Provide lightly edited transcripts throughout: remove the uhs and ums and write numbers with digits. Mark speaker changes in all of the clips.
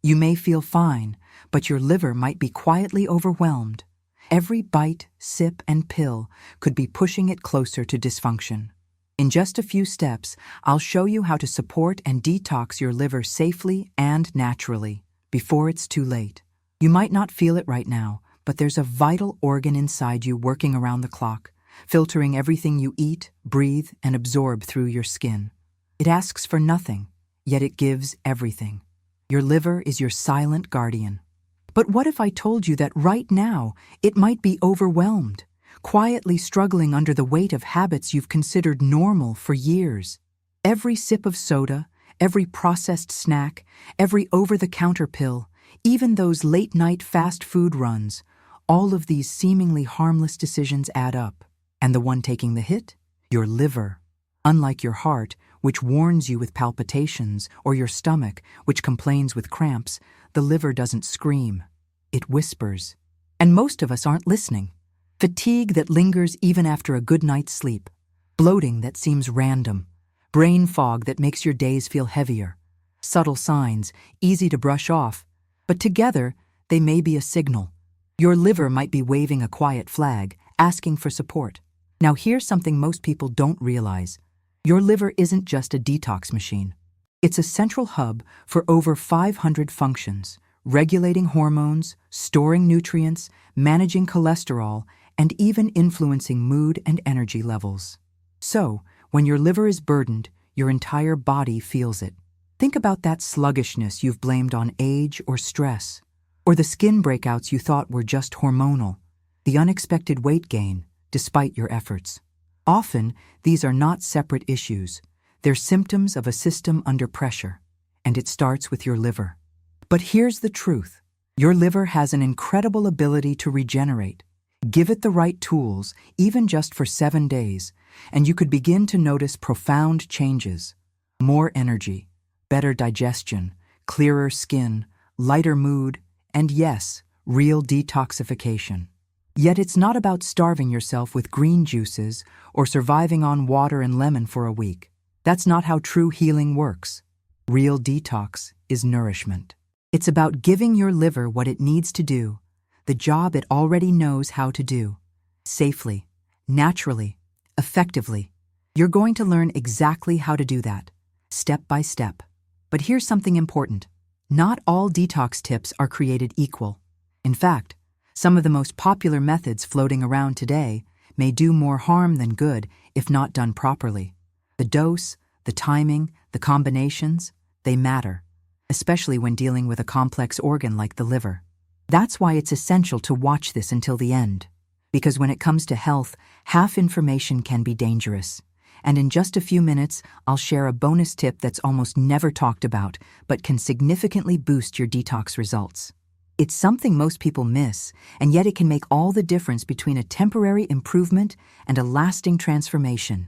Speaker 1: You may feel fine, but your liver might be quietly overwhelmed. Every bite, sip, and pill could be pushing it closer to dysfunction. In just a few steps, I'll show you how to support and detox your liver safely and naturally before it's too late. You might not feel it right now, but there's a vital organ inside you working around the clock, filtering everything you eat, breathe, and absorb through your skin. It asks for nothing, yet it gives everything. Your liver is your silent guardian. But what if I told you that right now it might be overwhelmed, quietly struggling under the weight of habits you've considered normal for years? Every sip of soda, every processed snack, every over-the-counter pill, even those late-night fast food runs, all of these seemingly harmless decisions add up. And the one taking the hit? Your liver. Unlike your heart, which warns you with palpitations, or your stomach, which complains with cramps, the liver doesn't scream. It whispers. And most of us aren't listening. Fatigue that lingers even after a good night's sleep. Bloating that seems random. Brain fog that makes your days feel heavier. Subtle signs, easy to brush off, but together they may be a signal. Your liver might be waving a quiet flag, asking for support. Now here's something most people don't realize. Your liver isn't just a detox machine. It's a central hub for over 500 functions, regulating hormones, storing nutrients, managing cholesterol, and even influencing mood and energy levels. So, when your liver is burdened, your entire body feels it. Think about that sluggishness you've blamed on age or stress, or the skin breakouts you thought were just hormonal, the unexpected weight gain, despite your efforts. Often, these are not separate issues. They're symptoms of a system under pressure, and it starts with your liver. But here's the truth. Your liver has an incredible ability to regenerate. Give it the right tools, even just for 7 days, and you could begin to notice profound changes. More energy, better digestion, clearer skin, lighter mood, and yes, real detoxification. Yet it's not about starving yourself with green juices or surviving on water and lemon for a week. That's not how true healing works. Real detox is nourishment. It's about giving your liver what it needs to do, the job it already knows how to do, safely, naturally, effectively. You're going to learn exactly how to do that, step by step. But here's something important. Not all detox tips are created equal. In fact, some of the most popular methods floating around today may do more harm than good if not done properly. The dose, the timing, the combinations, they matter, especially when dealing with a complex organ like the liver. That's why it's essential to watch this until the end, because when it comes to health, half information can be dangerous. And in just a few minutes, I'll share a bonus tip that's almost never talked about, but can significantly boost your detox results. It's something most people miss, and yet it can make all the difference between a temporary improvement and a lasting transformation.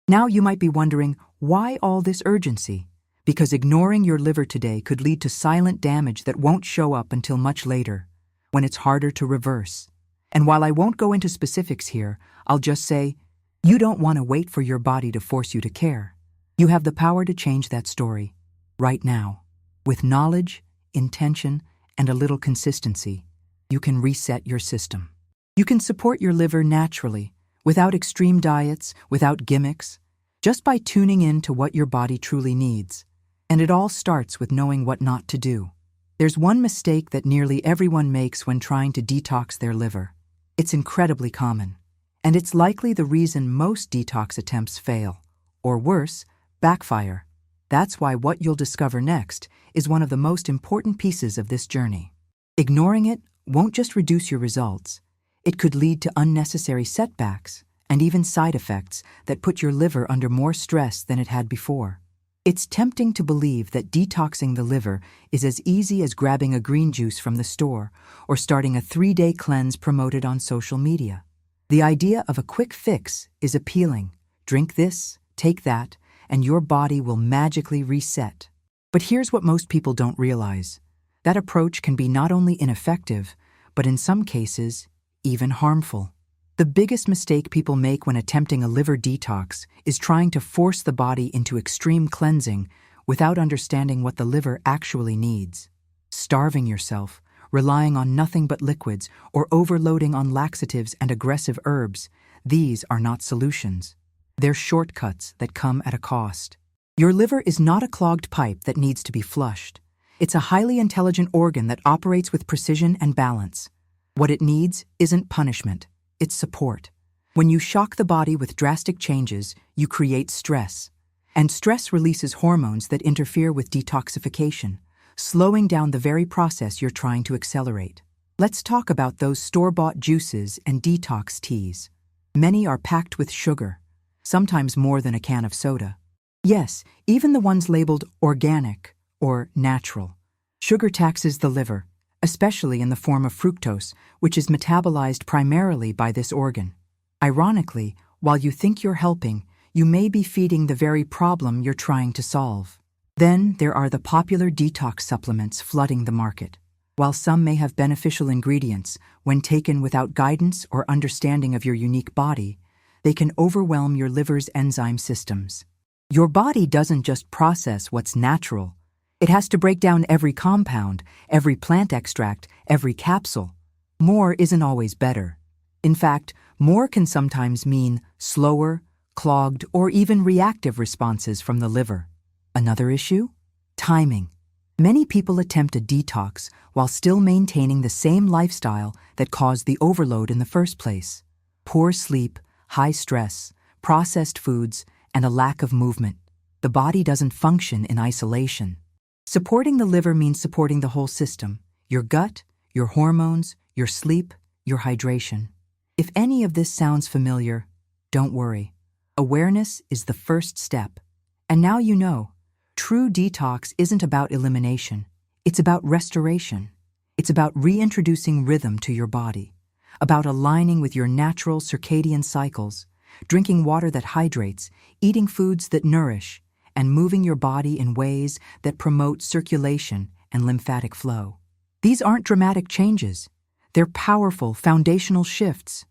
Speaker 1: Now you might be wondering, why all this urgency? Because ignoring your liver today could lead to silent damage that won't show up until much later, when it's harder to reverse. And while I won't go into specifics here, I'll just say, you don't want to wait for your body to force you to care. You have the power to change that story, right now. With knowledge, intention, and a little consistency, you can reset your system. You can support your liver naturally, without extreme diets, without gimmicks, just by tuning in to what your body truly needs. And it all starts with knowing what not to do. There's one mistake that nearly everyone makes when trying to detox their liver. It's incredibly common, and it's likely the reason most detox attempts fail, or worse, backfire. That's why what you'll discover next is one of the most important pieces of this journey. Ignoring it won't just reduce your results. It could lead to unnecessary setbacks and even side effects that put your liver under more stress than it had before. It's tempting to believe that detoxing the liver is as easy as grabbing a green juice from the store or starting a 3-day cleanse promoted on social media. The idea of a quick fix is appealing. Drink this, take that, and your body will magically reset. But here's what most people don't realize. That approach can be not only ineffective, but in some cases, even harmful. The biggest mistake people make when attempting a liver detox is trying to force the body into extreme cleansing without understanding what the liver actually needs. Start starving yourself, relying on nothing but liquids, or overloading on laxatives and aggressive herbs, these are not solutions. They're shortcuts that come at a cost. Your liver is not a clogged pipe that needs to be flushed. It's a highly intelligent organ that operates with precision and balance. What it needs isn't punishment, it's support. When you shock the body with drastic changes, you create stress. And stress releases hormones that interfere with detoxification, slowing down the very process you're trying to accelerate. Let's talk about those store-bought juices and detox teas. Many are packed with sugar, sometimes more than a can of soda. Yes, even the ones labeled organic or natural. Sugar taxes the liver, especially in the form of fructose, which is metabolized primarily by this organ. Ironically, while you think you're helping, you may be feeding the very problem you're trying to solve. Then there are the popular detox supplements flooding the market. While some may have beneficial ingredients, when taken without guidance or understanding of your unique body, they can overwhelm your liver's enzyme systems. Your body doesn't just process what's natural. It has to break down every compound, every plant extract, every capsule. More isn't always better. In fact, more can sometimes mean slower, clogged, or even reactive responses from the liver. Another issue? Timing. Many people attempt a detox while still maintaining the same lifestyle that caused the overload in the first place. Poor sleep, high stress, processed foods, and a lack of movement. The body doesn't function in isolation. Supporting the liver means supporting the whole system: your gut, your hormones, your sleep, your hydration. If any of this sounds familiar, don't worry. Awareness is the first step. And now you know, true detox isn't about elimination. It's about restoration. It's about reintroducing rhythm to your body, about aligning with your natural circadian cycles, drinking water that hydrates, eating foods that nourish, and moving your body in ways that promote circulation and lymphatic flow. These aren't dramatic changes. They're powerful, foundational shifts.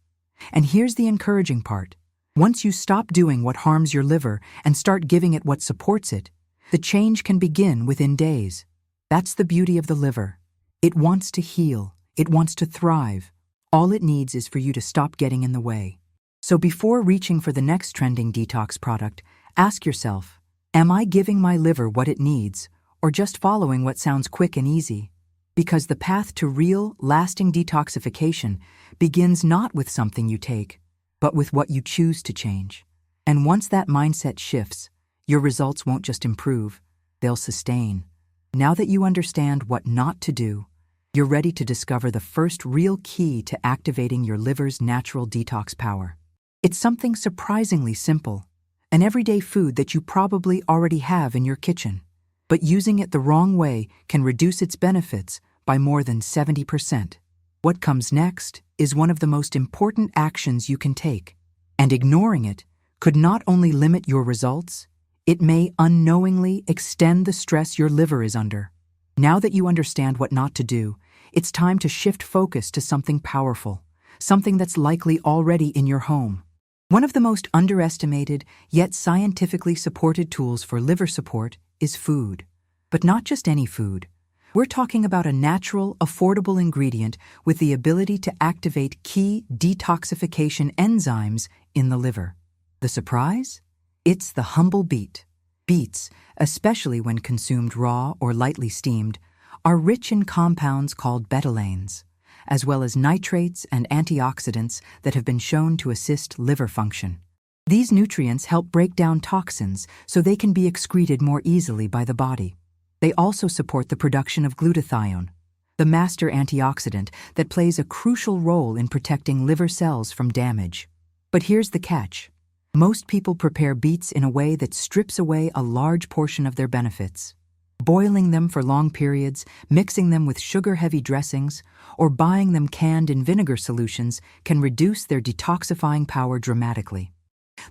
Speaker 1: And here's the encouraging part. Once you stop doing what harms your liver and start giving it what supports it, the change can begin within days. That's the beauty of the liver. It wants to heal. It wants to thrive. All it needs is for you to stop getting in the way. So before reaching for the next trending detox product, ask yourself, am I giving my liver what it needs, or just following what sounds quick and easy? Because the path to real, lasting detoxification begins not with something you take, but with what you choose to change. And once that mindset shifts, your results won't just improve, they'll sustain. Now that you understand what not to do, you're ready to discover the first real key to activating your liver's natural detox power. It's something surprisingly simple, an everyday food that you probably already have in your kitchen. But using it the wrong way can reduce its benefits by more than 70%. What comes next is one of the most important actions you can take, and ignoring it could not only limit your results, it may unknowingly extend the stress your liver is under. Now that you understand what not to do, it's time to shift focus to something powerful, something that's likely already in your home. One of the most underestimated, yet scientifically supported tools for liver support is food. But not just any food. We're talking about a natural, affordable ingredient with the ability to activate key detoxification enzymes in the liver. The surprise? It's the humble beet. Beets, especially when consumed raw or lightly steamed, are rich in compounds called betalains, as well as nitrates and antioxidants that have been shown to assist liver function. These nutrients help break down toxins so they can be excreted more easily by the body. They also support the production of glutathione, the master antioxidant that plays a crucial role in protecting liver cells from damage. But here's the catch. Most people prepare beets in a way that strips away a large portion of their benefits. Boiling them for long periods, mixing them with sugar-heavy dressings, or buying them canned in vinegar solutions can reduce their detoxifying power dramatically.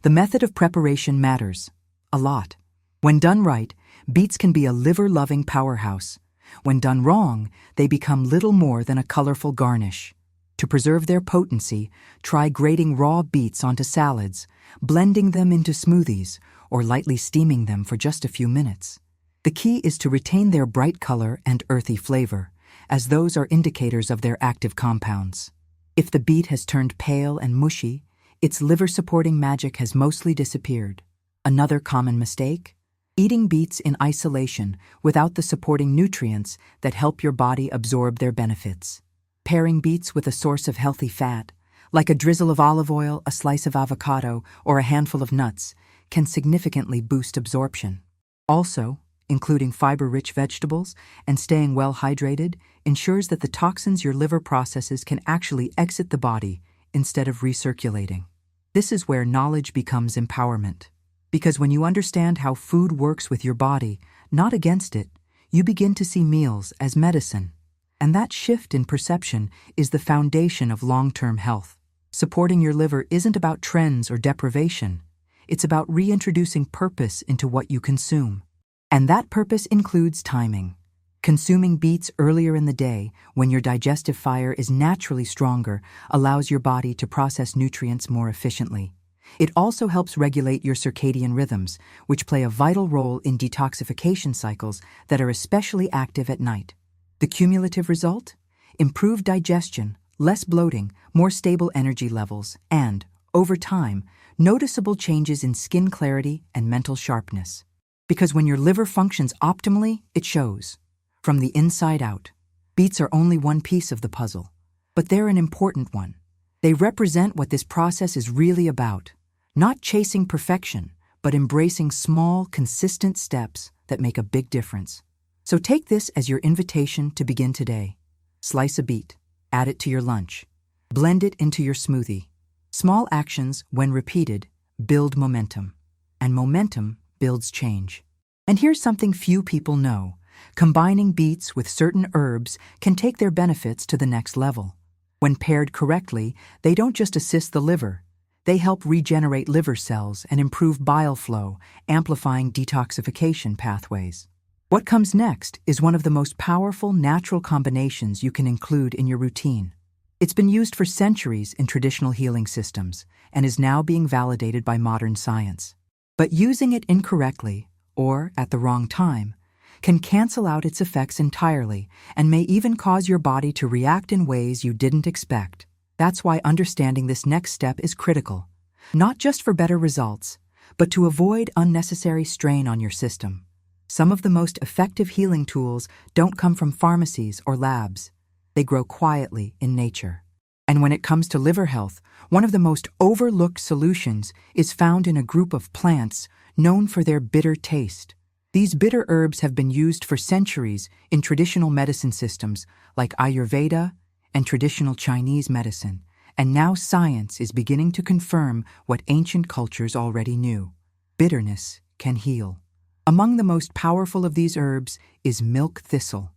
Speaker 1: The method of preparation matters a lot. When done right, beets can be a liver-loving powerhouse. When done wrong, they become little more than a colorful garnish. To preserve their potency, try grating raw beets onto salads, blending them into smoothies, or lightly steaming them for just a few minutes. The key is to retain their bright color and earthy flavor, as those are indicators of their active compounds. If the beet has turned pale and mushy, its liver-supporting magic has mostly disappeared. Another common mistake? Eating beets in isolation without the supporting nutrients that help your body absorb their benefits. Pairing beets with a source of healthy fat, like a drizzle of olive oil, a slice of avocado, or a handful of nuts, can significantly boost absorption. Also, including fiber-rich vegetables and staying well hydrated ensures that the toxins your liver processes can actually exit the body instead of recirculating. This is where knowledge becomes empowerment. Because when you understand how food works with your body, not against it, you begin to see meals as medicine. And that shift in perception is the foundation of long-term health. Supporting your liver isn't about trends or deprivation. It's about reintroducing purpose into what you consume. And that purpose includes timing. Consuming beets earlier in the day, when your digestive fire is naturally stronger, allows your body to process nutrients more efficiently. It also helps regulate your circadian rhythms, which play a vital role in detoxification cycles that are especially active at night. The cumulative result? Improved digestion, less bloating, more stable energy levels, and, over time, noticeable changes in skin clarity and mental sharpness. Because when your liver functions optimally, it shows. From the inside out. Beets are only one piece of the puzzle, but they're an important one. They represent what this process is really about. Not chasing perfection, but embracing small, consistent steps that make a big difference. So take this as your invitation to begin today. Slice a beet. Add it to your lunch. Blend it into your smoothie. Small actions, when repeated, build momentum. And momentum builds change. And here's something few people know. Combining beets with certain herbs can take their benefits to the next level. When paired correctly, they don't just assist the liver. They help regenerate liver cells and improve bile flow, amplifying detoxification pathways. What comes next is one of the most powerful natural combinations you can include in your routine. It's been used for centuries in traditional healing systems and is now being validated by modern science. But using it incorrectly, or at the wrong time, can cancel out its effects entirely and may even cause your body to react in ways you didn't expect. That's why understanding this next step is critical, not just for better results, but to avoid unnecessary strain on your system. Some of the most effective healing tools don't come from pharmacies or labs. They grow quietly in nature. And when it comes to liver health, one of the most overlooked solutions is found in a group of plants known for their bitter taste. These bitter herbs have been used for centuries in traditional medicine systems like Ayurveda and traditional Chinese medicine, and now science is beginning to confirm what ancient cultures already knew. Bitterness can heal. Among the most powerful of these herbs is milk thistle.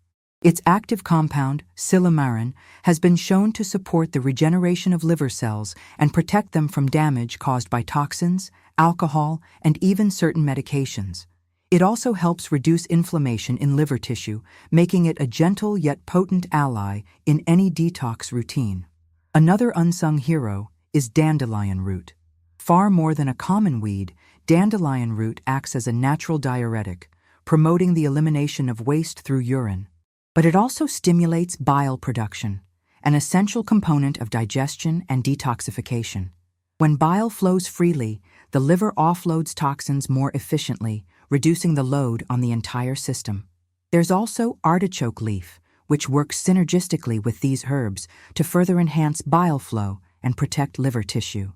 Speaker 1: Its active compound, silymarin, has been shown to support the regeneration of liver cells and protect them from damage caused by toxins, alcohol, and even certain medications. It also helps reduce inflammation in liver tissue, making it a gentle yet potent ally in any detox routine. Another unsung hero is dandelion root. Far more than a common weed, dandelion root acts as a natural diuretic, promoting the elimination of waste through urine. But it also stimulates bile production, an essential component of digestion and detoxification. When bile flows freely, the liver offloads toxins more efficiently, reducing the load on the entire system. There's also artichoke leaf, which works synergistically with these herbs to further enhance bile flow and protect liver tissue.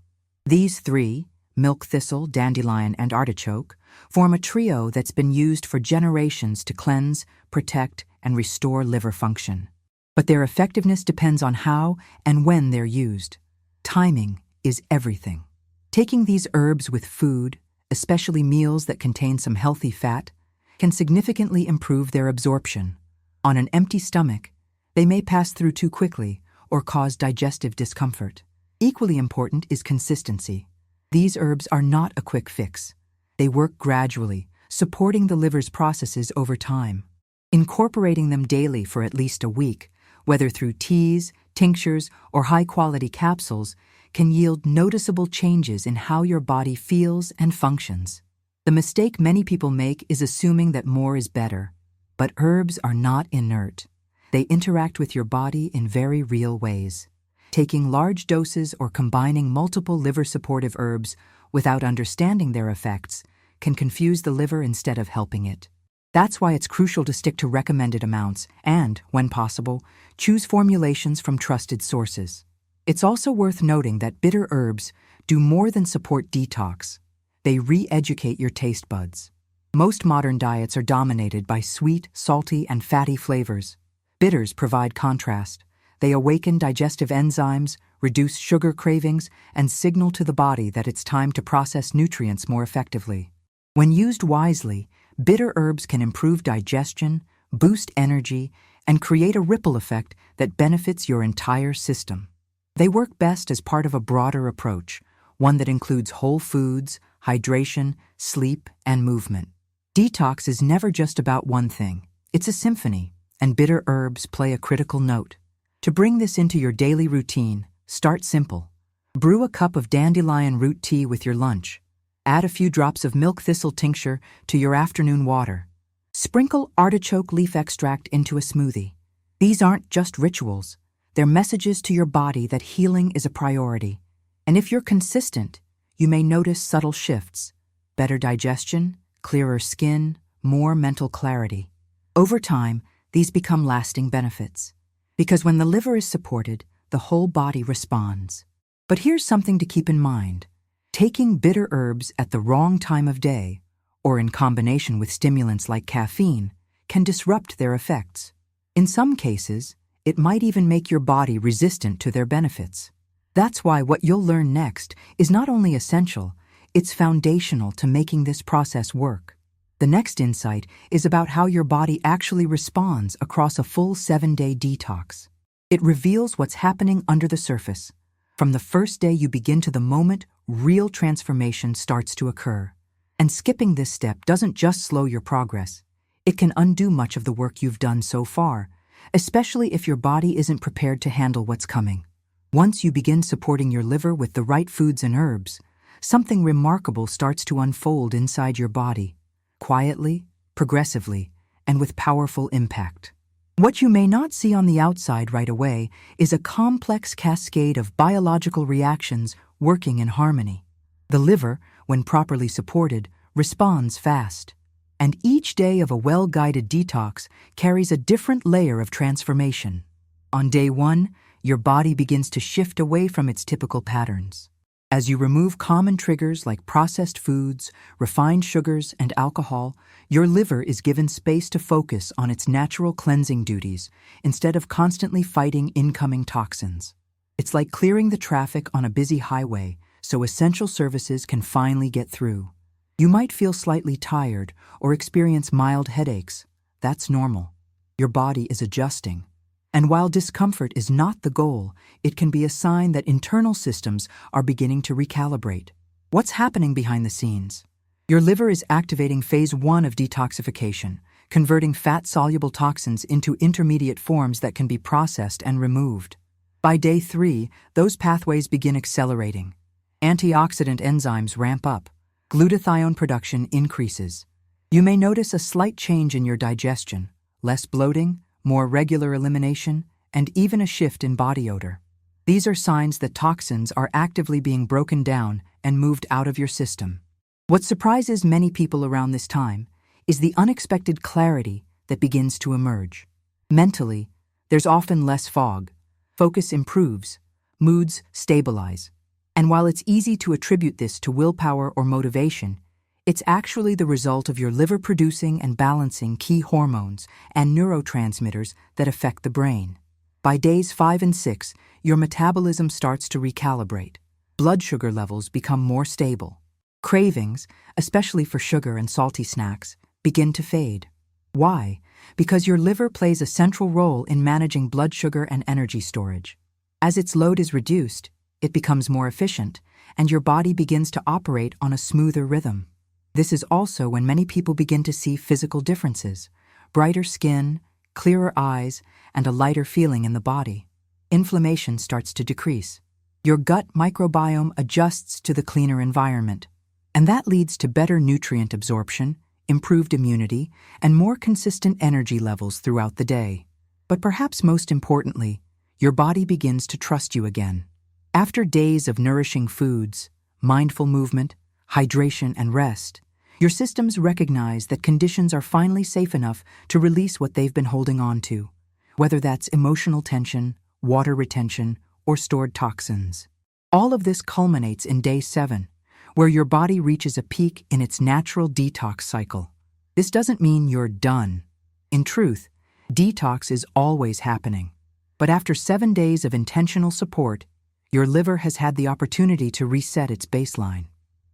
Speaker 1: These three, milk thistle, dandelion, and artichoke, form a trio that's been used for generations to cleanse, protect, and restore liver function. But their effectiveness depends on how and when they're used. Timing is everything. Taking these herbs with food, especially meals that contain some healthy fat, can significantly improve their absorption. On an empty stomach, they may pass through too quickly or cause digestive discomfort. Equally important is consistency. These herbs are not a quick fix. They work gradually, supporting the liver's processes over time. Incorporating them daily for at least a week, whether through teas, tinctures, or high-quality capsules, can yield noticeable changes in how your body feels and functions. The mistake many people make is assuming that more is better. But herbs are not inert. They interact with your body in very real ways. Taking large doses or combining multiple liver-supportive herbs without understanding their effects can confuse the liver instead of helping it. That's why it's crucial to stick to recommended amounts and, when possible, choose formulations from trusted sources. It's also worth noting that bitter herbs do more than support detox. They re-educate your taste buds. Most modern diets are dominated by sweet, salty, and fatty flavors. Bitters provide contrast. They awaken digestive enzymes, reduce sugar cravings, and signal to the body that it's time to process nutrients more effectively. When used wisely, bitter herbs can improve digestion, boost energy, and create a ripple effect that benefits your entire system. They work best as part of a broader approach, one that includes whole foods, hydration, sleep, and movement. Detox is never just about one thing. It's a symphony, and bitter herbs play a critical note. To bring this into your daily routine, start simple. Brew a cup of dandelion root tea with your lunch. Add a few drops of milk thistle tincture to your afternoon water. Sprinkle artichoke leaf extract into a smoothie. These aren't just rituals. They're messages to your body that healing is a priority. And if you're consistent, you may notice subtle shifts. Better digestion, clearer skin, more mental clarity. Over time, these become lasting benefits. Because when the liver is supported, the whole body responds. But here's something to keep in mind. Taking bitter herbs at the wrong time of day, or in combination with stimulants like caffeine, can disrupt their effects. In some cases, it might even make your body resistant to their benefits. That's why what you'll learn next is not only essential, it's foundational to making this process work. The next insight is about how your body actually responds across a full 7-day detox. It reveals what's happening under the surface, from the first day you begin to the moment real transformation starts to occur. And skipping this step doesn't just slow your progress, it can undo much of the work you've done so far, especially if your body isn't prepared to handle what's coming. Once you begin supporting your liver with the right foods and herbs, something remarkable starts to unfold inside your body, quietly, progressively, and with powerful impact. What you may not see on the outside right away is a complex cascade of biological reactions working in harmony. The liver, when properly supported, responds fast. And each day of a well-guided detox carries a different layer of transformation. On day 1, your body begins to shift away from its typical patterns. As you remove common triggers like processed foods, refined sugars, and alcohol, your liver is given space to focus on its natural cleansing duties instead of constantly fighting incoming toxins. It's like clearing the traffic on a busy highway so essential services can finally get through. You might feel slightly tired or experience mild headaches. That's normal. Your body is adjusting. And while discomfort is not the goal, it can be a sign that internal systems are beginning to recalibrate. What's happening behind the scenes? Your liver is activating phase 1 of detoxification, converting fat-soluble toxins into intermediate forms that can be processed and removed. By day 3, those pathways begin accelerating. Antioxidant enzymes ramp up. Glutathione production increases. You may notice a slight change in your digestion, less bloating, more regular elimination, and even a shift in body odor. These are signs that toxins are actively being broken down and moved out of your system. What surprises many people around this time is the unexpected clarity that begins to emerge. Mentally, there's often less fog. Focus improves. Moods stabilize. And while it's easy to attribute this to willpower or motivation, it's actually the result of your liver producing and balancing key hormones and neurotransmitters that affect the brain. By days 5 and 6, your metabolism starts to recalibrate. Blood sugar levels become more stable. Cravings, especially for sugar and salty snacks, begin to fade. Why? Because your liver plays a central role in managing blood sugar and energy storage. As its load is reduced, it becomes more efficient, and your body begins to operate on a smoother rhythm. This is also when many people begin to see physical differences: brighter skin, clearer eyes, and a lighter feeling in the body. Inflammation starts to decrease. Your gut microbiome adjusts to the cleaner environment, and that leads to better nutrient absorption, improved immunity, and more consistent energy levels throughout the day. But perhaps most importantly, your body begins to trust you again. After days of nourishing foods, mindful movement, hydration, and rest, your systems recognize that conditions are finally safe enough to release what they've been holding on to, whether that's emotional tension, water retention, or stored toxins. All of this culminates in day 7, where your body reaches a peak in its natural detox cycle. This doesn't mean you're done. In truth, detox is always happening. But after 7 days of intentional support, your liver has had the opportunity to reset its baseline.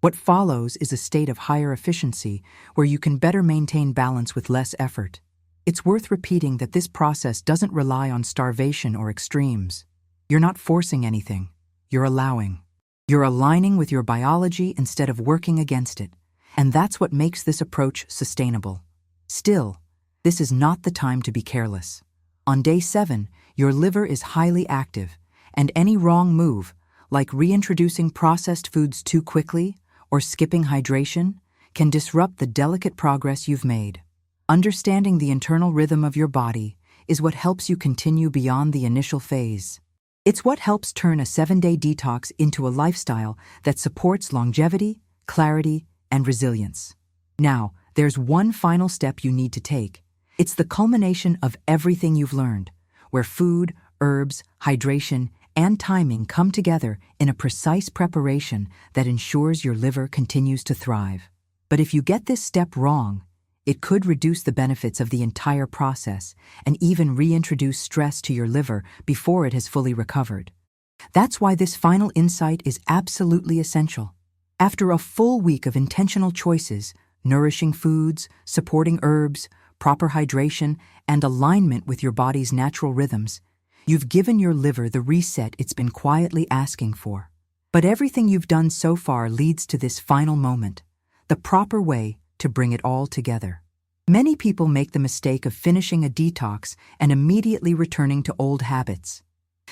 Speaker 1: What follows is a state of higher efficiency where you can better maintain balance with less effort. It's worth repeating that this process doesn't rely on starvation or extremes. You're not forcing anything. You're allowing. You're aligning with your biology instead of working against it. And that's what makes this approach sustainable. Still, this is not the time to be careless. On day 7, your liver is highly active, and any wrong move, like reintroducing processed foods too quickly or skipping hydration, can disrupt the delicate progress you've made. Understanding the internal rhythm of your body is what helps you continue beyond the initial phase. It's what helps turn a 7-day detox into a lifestyle that supports longevity, clarity, and resilience. Now, there's one final step you need to take. It's the culmination of everything you've learned, where food, herbs, hydration, and timing come together in a precise preparation that ensures your liver continues to thrive. But if you get this step wrong, it could reduce the benefits of the entire process and even reintroduce stress to your liver before it has fully recovered. That's why this final insight is absolutely essential. After a full week of intentional choices, nourishing foods, supporting herbs, proper hydration, and alignment with your body's natural rhythms, you've given your liver the reset it's been quietly asking for. But everything you've done so far leads to this final moment, the proper way to bring it all together. Many people make the mistake of finishing a detox and immediately returning to old habits.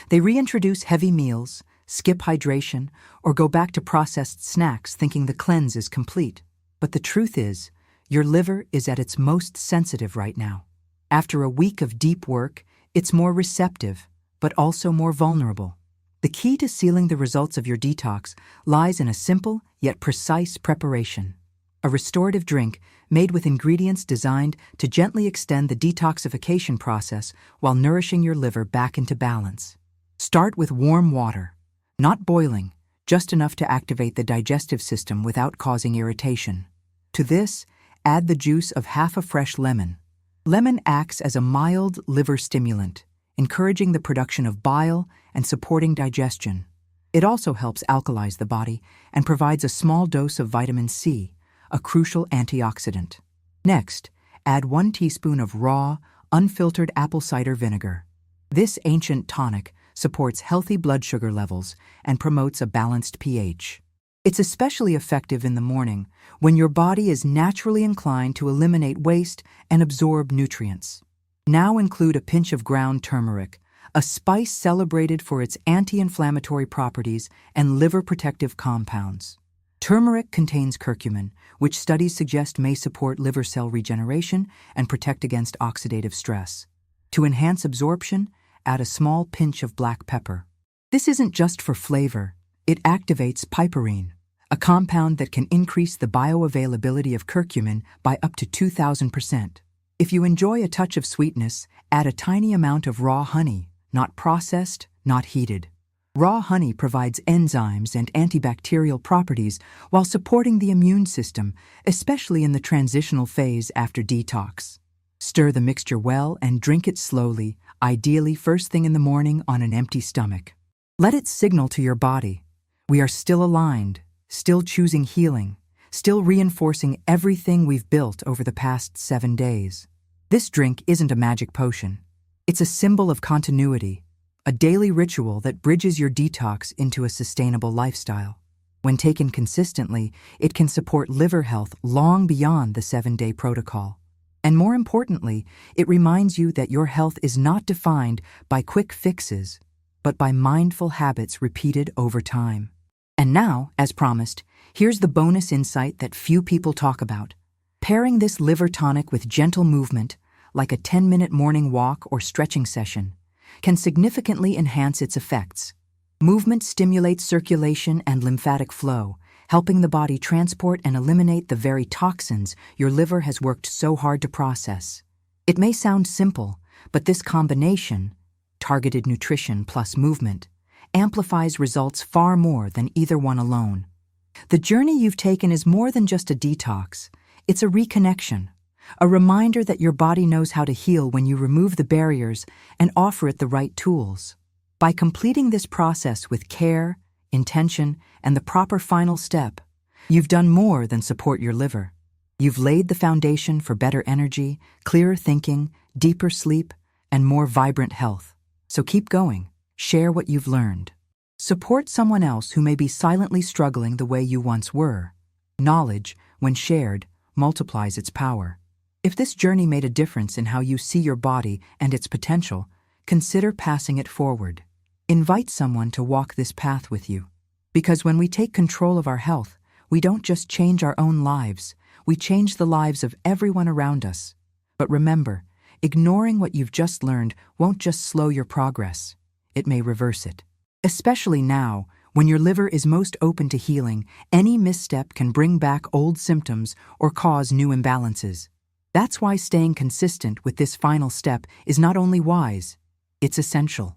Speaker 1: They reintroduce heavy meals, skip hydration, or go back to processed snacks thinking the cleanse is complete. But the truth is, your liver is at its most sensitive right now. After a week of deep work, it's more receptive, but also more vulnerable. The key to sealing the results of your detox lies in a simple yet precise preparation. A restorative drink made with ingredients designed to gently extend the detoxification process while nourishing your liver back into balance. Start with warm water, not boiling, just enough to activate the digestive system without causing irritation. To this, add the juice of half a fresh lemon. Lemon acts as a mild liver stimulant, encouraging the production of bile and supporting digestion. It also helps alkalize the body and provides a small dose of vitamin C, a crucial antioxidant. Next, add 1 teaspoon of raw, unfiltered apple cider vinegar. This ancient tonic supports healthy blood sugar levels and promotes a balanced pH. It's especially effective in the morning when your body is naturally inclined to eliminate waste and absorb nutrients. Now include a pinch of ground turmeric, a spice celebrated for its anti-inflammatory properties and liver protective compounds. Turmeric contains curcumin, which studies suggest may support liver cell regeneration and protect against oxidative stress. To enhance absorption, add a small pinch of black pepper. This isn't just for flavor, it activates piperine, a compound that can increase the bioavailability of curcumin by up to 2,000%. If you enjoy a touch of sweetness, add a tiny amount of raw honey, not processed, not heated. Raw honey provides enzymes and antibacterial properties while supporting the immune system, especially in the transitional phase after detox. Stir the mixture well and drink it slowly, ideally first thing in the morning on an empty stomach. Let it signal to your body, we are still aligned, still choosing healing, still reinforcing everything we've built over the past 7 days. This drink isn't a magic potion. It's a symbol of continuity, a daily ritual that bridges your detox into a sustainable lifestyle. When taken consistently, it can support liver health long beyond the 7-day protocol. And more importantly, it reminds you that your health is not defined by quick fixes, but by mindful habits repeated over time. And now, as promised, here's the bonus insight that few people talk about. Pairing this liver tonic with gentle movement, like a 10-minute morning walk or stretching session, can significantly enhance its effects. Movement stimulates circulation and lymphatic flow, helping the body transport and eliminate the very toxins your liver has worked so hard to process. It may sound simple, but this combination, targeted nutrition plus movement, amplifies results far more than either one alone. The journey you've taken is more than just a detox. It's a reconnection, a reminder that your body knows how to heal when you remove the barriers and offer it the right tools. By completing this process with care, intention, and the proper final step, you've done more than support your liver. You've laid the foundation for better energy, clearer thinking, deeper sleep, and more vibrant health. So keep going. Share what you've learned. Support someone else who may be silently struggling the way you once were. Knowledge, when shared, multiplies its power. If this journey made a difference in how you see your body and its potential, consider passing it forward. Invite someone to walk this path with you. Because when we take control of our health, we don't just change our own lives, we change the lives of everyone around us. But remember, ignoring what you've just learned won't just slow your progress. It may reverse it. Especially now, when your liver is most open to healing, any misstep can bring back old symptoms or cause new imbalances. That's why staying consistent with this final step is not only wise, it's essential.